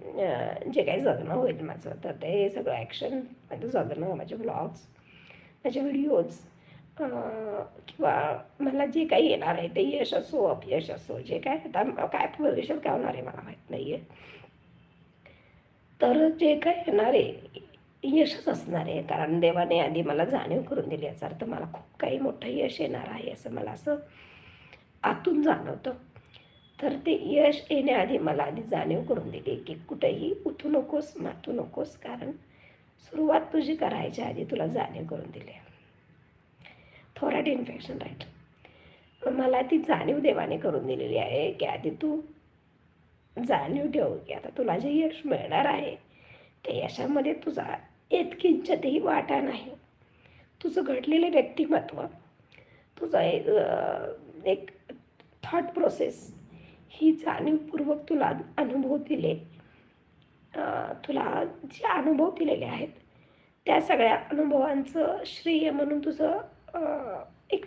जे काही जगणं होईल माझं, तर ते सगळं ॲक्शन, माझं जगणं, माझे व्लॉग्स, माझे व्हिडिओज, किंवा मला जे काही येणार आहे ते यश असो अपयश असो, जे काय आता काय भविष्यात काय होणार आहे मला माहीत नाही आहे. तर जे काय येणार आहे यशच असणार आहे, कारण देवाने आधी मला जाणीव करून दिली, याचा अर्थ मला खूप काही मोठं यश येणार आहे असं मला असं आतून जाणवतं. तर ते यश येण्याआधी मला आधी जाणीव करून दिली की कुठेही उठू नकोस, मातू नकोस, कारण सुरुवात तुझी करायच्या आधी तुला जाणीव करून दिली. Thorat infection right. मला ती जाणीव देवाने करून दिलेली आहे की आधी तू जाणीव ठेव की आता तुला जे यश मिळणार आहे त्या यशामध्ये तुझा इतकिंचितही वाटा नाही. तुझं घडलेलं व्यक्तिमत्व, तुझं एक थॉट प्रोसेस, ही जाणीवपूर्वक तुला अनुभव दिले, तुला जे अनुभव दिलेले आहेत त्या सगळ्या अनुभवांचं श्रेय म्हणून तुझं एक